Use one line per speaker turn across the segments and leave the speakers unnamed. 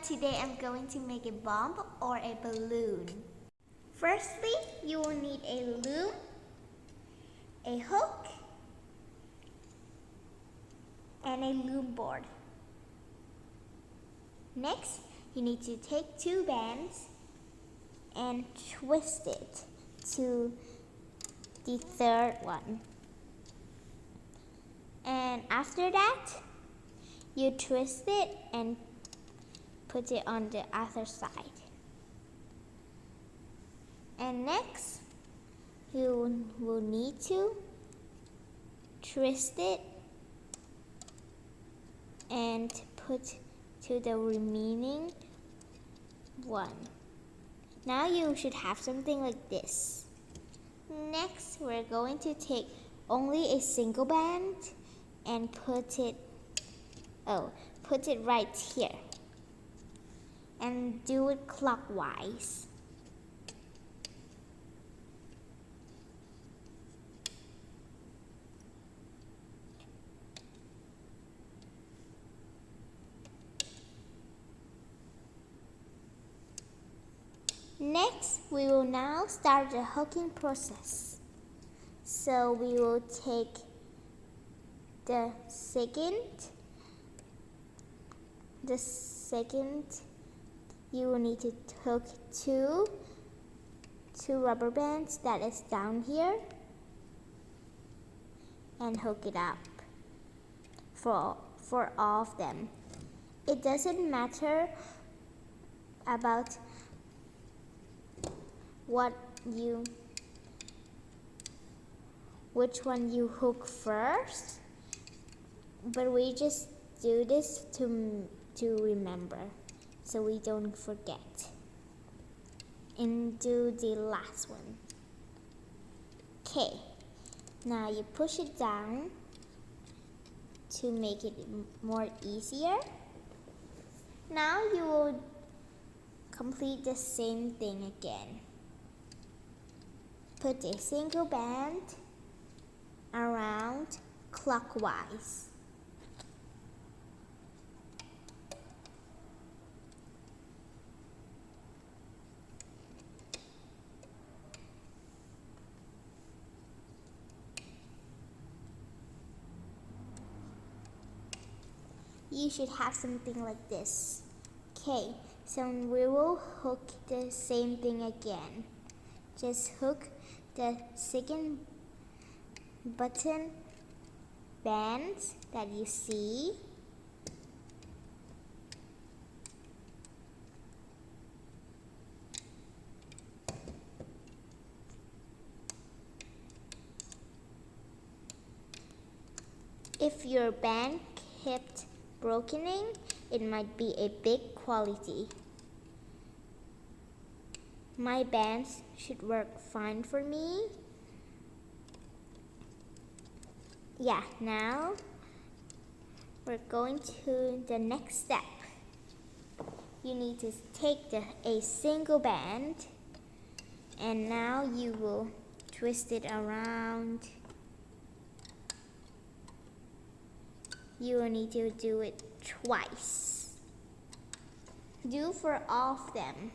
today I'm going to make a bomb or a balloon. Firstly, you will need a loom, a hook, and a loom board. Next, you need to take two bands and twist it to the third one. And after that, you twist it and put it on the other side. And next, you will need to twist it and put to the remaining one. Now you should have something like this. Next, we're going to take only a single band and put it right here. And do it clockwise. Next, we will now start the hooking process. So we will take the second, you will need to hook two rubber bands that is down here and hook it up for all of them. It doesn't matter about which one you hook first, but we just do this to remember so we don't forget. And do the last one. Okay, now you push it down to make it more easier. Now you will complete the same thing again. Put a single band around clockwise. You should have something like this. Okay, so we will hook the same thing again. Just hook the second button bands that you see. If your band kept brokening, it might be a big quality. My bands should work fine for me. Yeah, now we're going to the next step. You need to take a single band and now you will twist it around. You will need to do it twice. Do for all of them.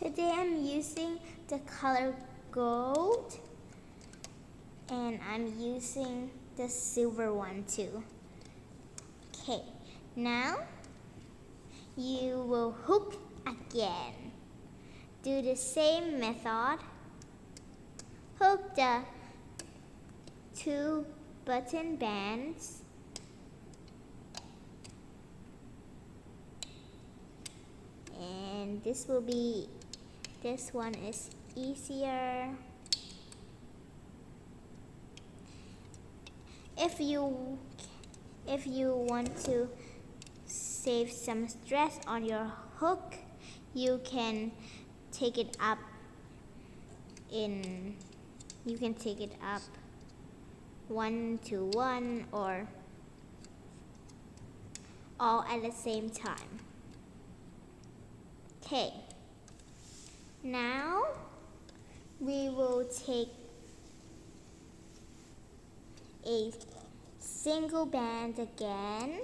Today I'm using the color gold and I'm using the silver one too. Okay, now you will hook again. Do the same method hook the 2 button bands and this one is easier. If you want to save some stress on your hook, you can take it up 1 to 1 or all at the same time. Okay, now we will take a single band again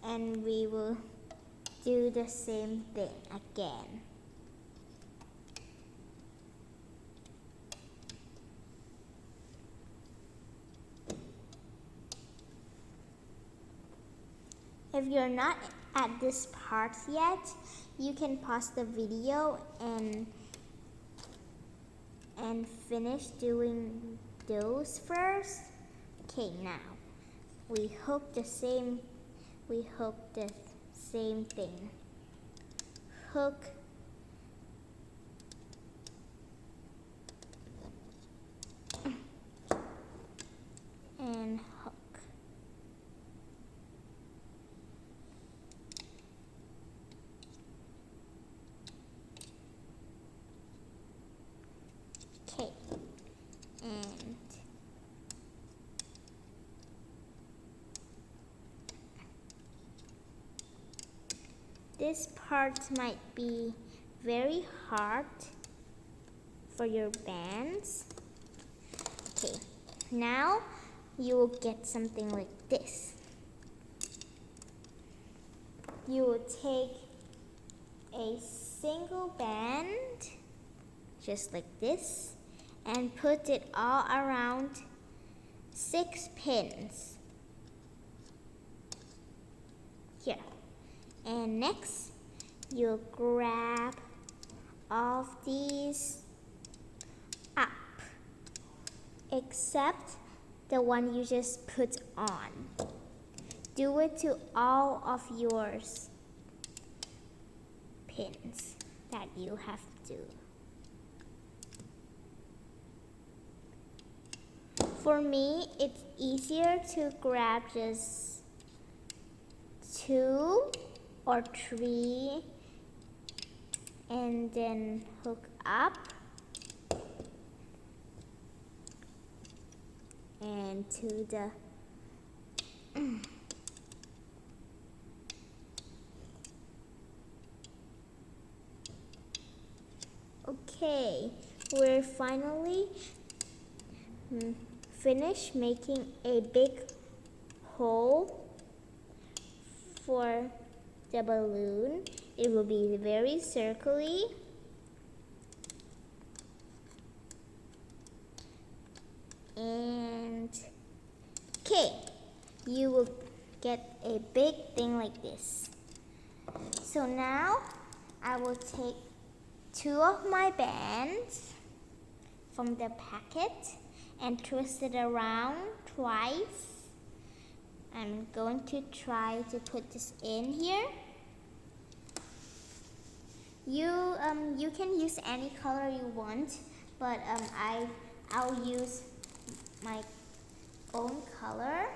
and we will do the same thing again. If you're not at this part yet, you can pause the video and finish doing those first. Okay, now we hook the same thing. Hook and hook. Okay, and this part might be very hard for your bands. Okay, now you will get something like this. You will take a single band, just like this, and put it all around 6 pins. Here. And next, you'll grab all of these up, except the one you just put on. Do it to all of your pins that you have to. For me, it's easier to grab just 2 or 3 and then hook up and to the okay, we're finally finished making a big hole for the balloon. It will be very circly. And okay, you will get a big thing like this. So now I will take 2 of my bands from the packet and twist it around twice. I'm going to try to put this in here. You can use any color you want, but I'll use my own color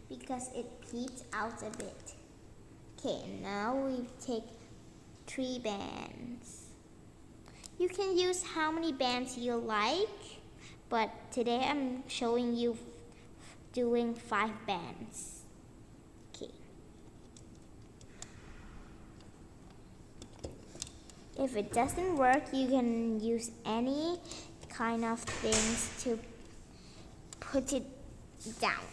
because it peeks out a bit. Okay, now we take 3 bands. You can use how many bands you like, but today I'm showing you doing 5 bands. Okay. If it doesn't work, you can use any kind of things to put it down.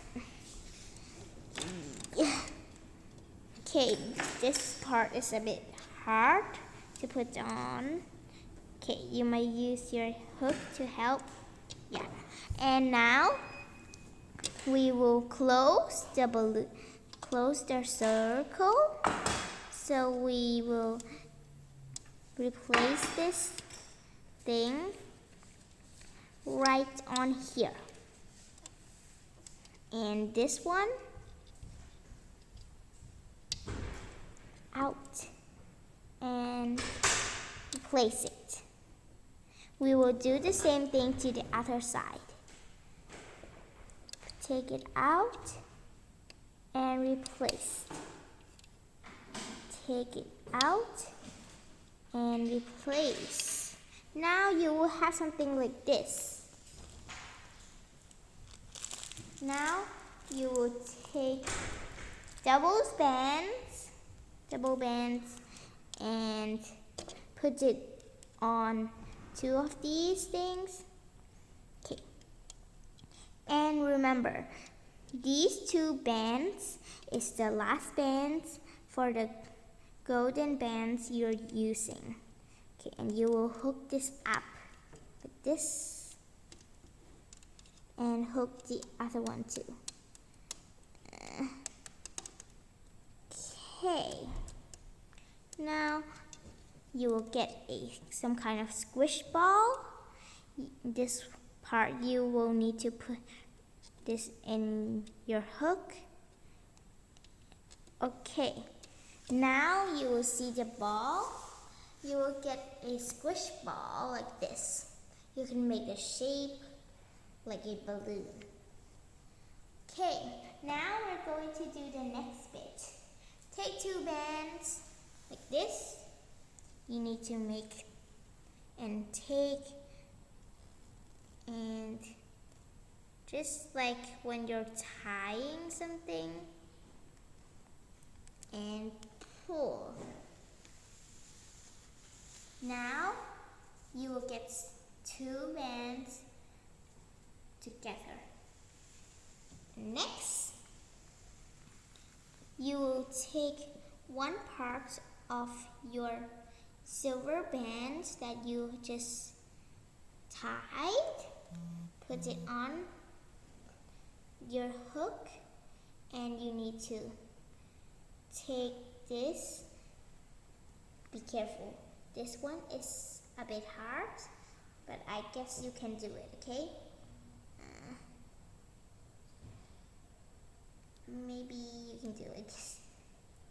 Okay, this part is a bit hard to put on. Okay, you might use your hook to help. Yeah, and now we will close the balloon, close the circle. So we will replace this thing right on here. And this one out and place it. We will do the same thing to the other side. Take it out and replace. Take it out and replace. Now you will have something like this. Now you will take double bands and put it on two of these things. Okay. And remember, these two bands is the last bands for the golden bands you're using. Okay, and you will hook this up like this and hook the other one too. Okay. Now you will get some kind of squish ball. This part you will need to put this in your hook. Okay. Now you will see the ball. You will get a squish ball like this. You can make a shape like a balloon. Okay, now we're going to do the next bit. Take two bands like this. You need to make and take and just like when you're tying something and pull. Now you will get two bands together. Next, you will take one part of your silver band that you just tied, put it on your hook, and you need to take this. Be careful. This one is a bit hard, but I guess you can do it, okay? Maybe you can do it.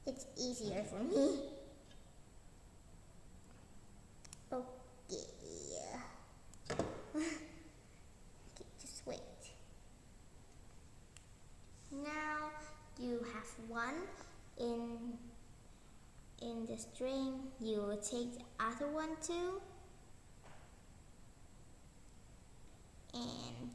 It's easier for me. Okay. Okay, just wait. Now you have one in the string. You will take the other one too. And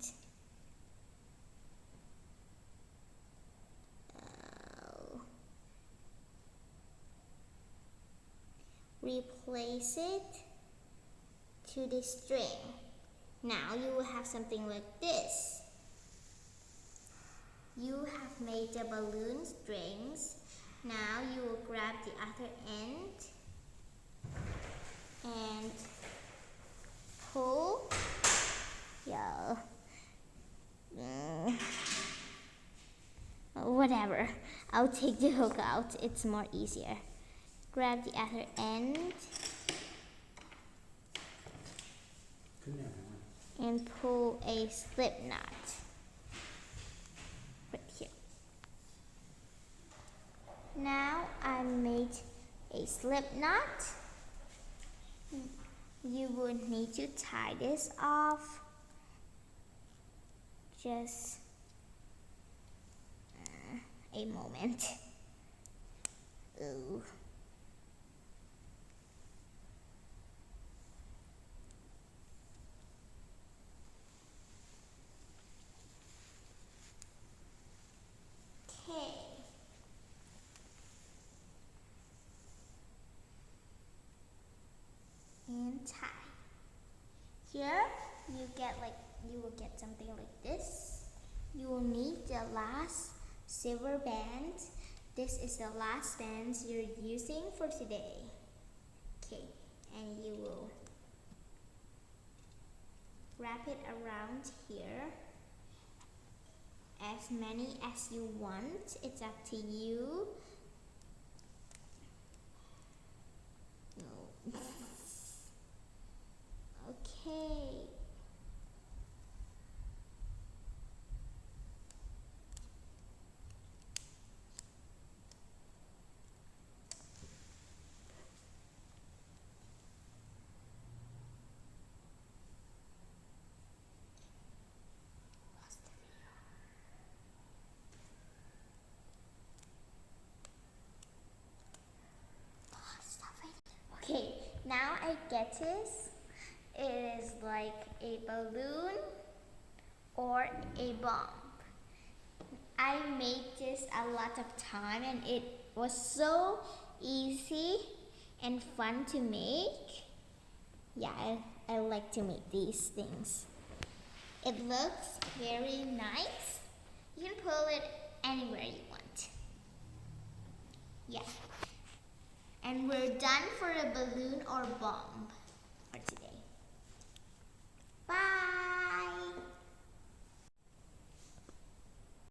replace it to the string. Now you will have something like this. You have made the balloon strings. Now you will grab the other end and pull. Yeah. Whatever. I'll take the hook out. It's more easier. Grab the other end and pull a slip knot right here. Now I made a slip knot. You would need to tie this off. Just a moment. Ooh. Okay. And tie. Here you will get something like this. You will need the last silver band. This is the last band you're using for today. Okay, and you will wrap it around here. As many as you want. It's up to you. No. Okay. spaghettis, it is like a balloon or a bomb. I made this a lot of time and it was so easy and fun to make. Yeah, I like to make these things. It looks very nice. You can pull it anywhere you want. Yeah. And we're done for a balloon or bomb.